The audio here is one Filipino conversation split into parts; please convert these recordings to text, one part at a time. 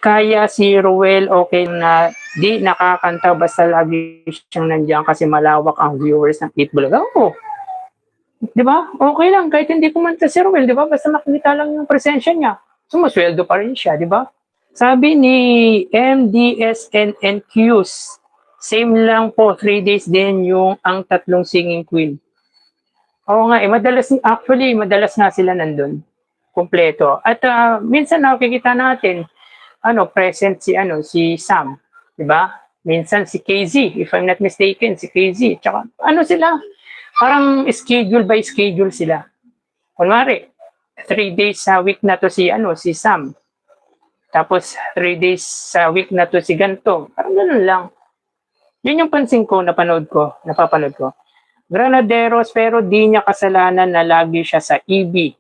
kaya si Ruel okay na di nakakanta basta lagi siyang nandiyan kasi malawak ang viewers ng Eat Bulaga. Oo. Di ba? Okay lang kahit hindi kumanta si Ruel, di ba? Basta makikita lang yung presensya niya. Sumusweldo pa rin siya, di ba? Sabi ni MDSNNQs, same lang po, 3 days din yung ang tatlong singing queen. Oo nga, madalas nga sila nandun, kumpleto. At minsan nakikita natin, present si Sam, 'di ba? Minsan si KZ, if I'm not mistaken, si KZ. Tsaka sila, parang schedule by schedule sila. Kunwari, 3 days sa week na to si Sam. Tapos 3 days sa week na to si ganto. Parang ganoon lang. Yun yung pansin ko, napapanood ko. Granaderos, pero di niya kasalanan na lagi siya sa EB.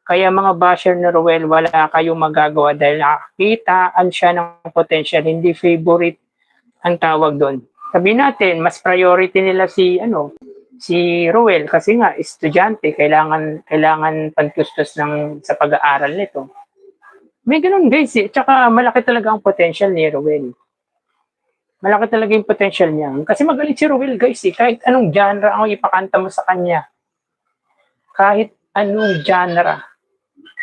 Kaya mga basher na Ruel, wala kayong magagawa dahil nakakitaan siya ng potential, hindi favorite ang tawag doon. Sabi natin, mas priority nila si Ruel kasi nga estudyante, kailangan pantustos sa pag-aaral nito. May ganun guys, tsaka malaki talaga ang potential ni Ruel. Malaki talaga yung potential niya. Kasi magaling si Ruel guys, kahit anong genre ang ipakanta mo sa kanya. Kahit anong genre,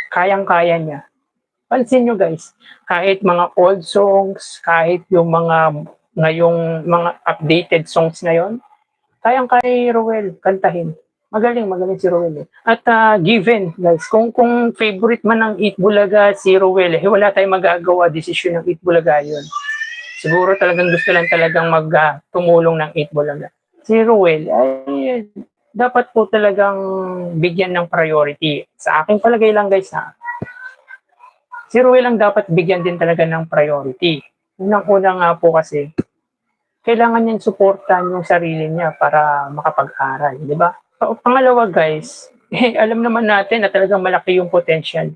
kayang-kaya niya. Pansin nyo guys, kahit mga old songs, kahit yung ngayong mga updated songs ngayon, kayang-kaya ni Ruel kantahin. Magaling si Ruel. At given guys, kung favorite man ng Eat Bulaga si Ruel, wala tayong magagawa, desisyon ng Eat Bulaga yun. Siguro talagang gusto lang talagang tumulong ng Eat Bulaga. Si Ruel ay dapat po talagang bigyan ng priority. Sa aking palagay lang guys si Ruel lang dapat bigyan din talaga ng priority. Unang-una nga po kasi, kailangan niyang suportahan yung sarili niya para makapag-aral, di ba? Pangalawa guys, alam naman natin na talagang malaki yung potential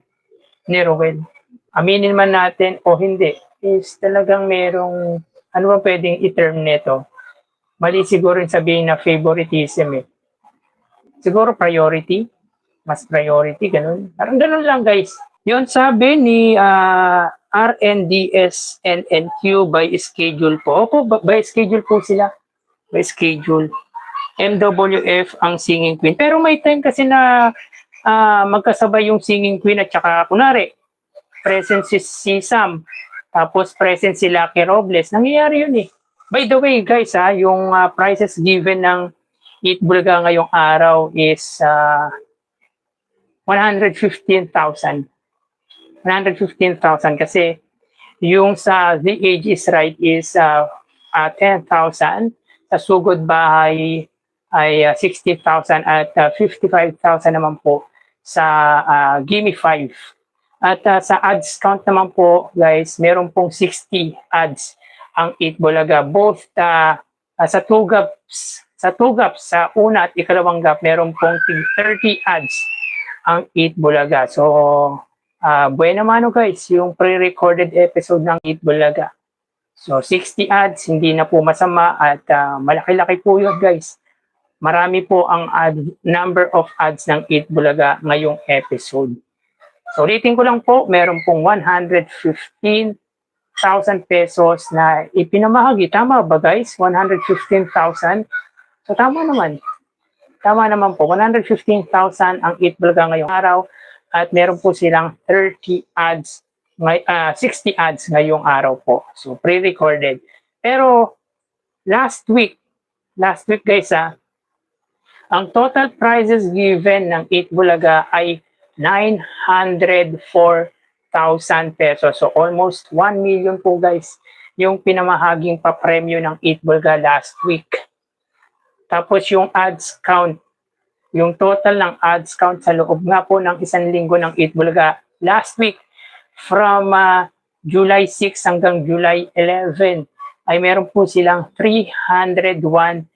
ni Ruel. Aminin man natin o hindi, is talagang merong, ano ba pwedeng i-term nito? Mali siguro yung sabihin na favoritism Siguro priority, mas priority, ganun. Parang ganun lang guys. Yun sabi ni RNDSNNQ by schedule po. Opo, by schedule po sila. By schedule. MWF ang singing queen. Pero may time kasi na magkasabay yung singing queen at saka kunwari, present si Sam, tapos present si Lucky Robles. Nangyayari yun By the way guys yung prizes given ng Eat Bulaga ngayong araw is 115,000. 115,000 kasi yung sa The Age is Right is 10,000. Sa Sugod Bahay ay 60,000 at 55,000 naman po sa Gimme 5. At sa ads count naman po guys, meron pong 60 ads ang Eat Bulaga. Both sa two gaps, sa una at ikalawang gap, meron pong 30 ads ang Eat Bulaga. So, buena mano guys, yung pre-recorded episode ng Eat Bulaga. So, 60 ads, hindi na po masama at malaki-laki po yun guys. Marami po ang number of ads ng Eat Bulaga ngayong episode. So, ulitin ko lang po, meron pong 115,000 pesos na ipinamahagi. Tama ba guys? 115,000. So, tama naman. Tama naman po. 115,000 ang Eat Bulaga ngayong araw at meron po silang 30 ads, 60 ads ngayong araw po. So, pre-recorded. Pero, last week guys ang total prizes given ng Eat Bulaga ay 904,000 pesos. So, almost 1 million po guys yung pinamahaging pa-premyo ng Eat Bulaga last week. Tapos yung ads count, yung total ng ads count sa loob nga po ng isang linggo ng Eat Bulaga last week from July 6 hanggang July 11 ay meron po silang 301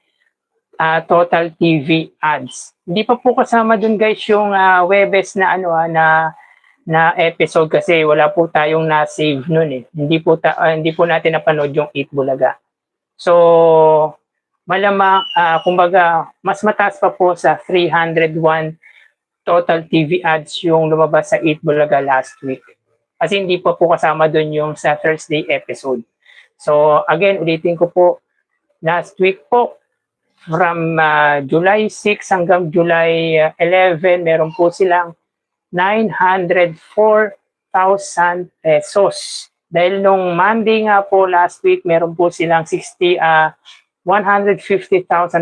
total TV ads. Hindi pa po kasama dun guys yung Webes na na episode kasi wala po tayong na-save nun Hindi po natin napanood yung Eat Bulaga. So, malamang, kumbaga, mas mataas pa po sa 301 total TV ads yung lumabas sa Eat Bulaga last week. Kasi hindi pa po kasama doon yung sa Thursday episode. So again, ulitin ko po, last week po, from July 6 hanggang July 11, meron po silang 904,000 pesos. Dahil nung Monday nga po last week, meron po silang 150,000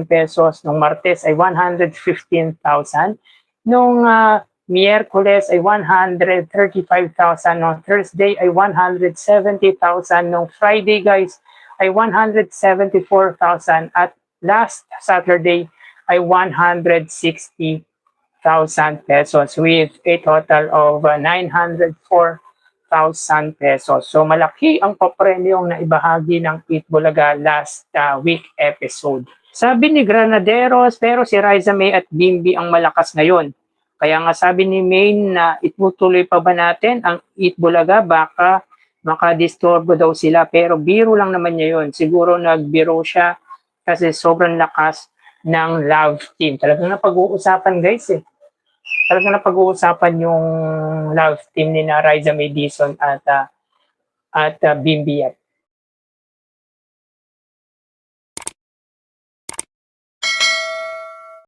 pesos. Nung Martes ay 115,000. Nung Miyerkules ay 135,000. Nung Thursday ay 170,000. Nung Friday guys ay 174,000. At last Saturday ay 160,000 pesos with a total of 904,000 pesos. So malaki ang papremyong na ibahagi ng Eat Bulaga last week episode. Sabi ni Granaderos, pero si Riza May at Bimbi ang malakas ngayon. Kaya nga sabi ni Maine na itutuloy pa ba natin ang Eat Bulaga? Baka makadisturbo daw sila. Pero biro lang naman niya yun. Siguro nagbiro siya kasi sobrang lakas ng Love Team. Talagang napag-uusapan guys eh. Talagang napag-uusapan yung Love Team ni na Riza May Dizon at Bimbi.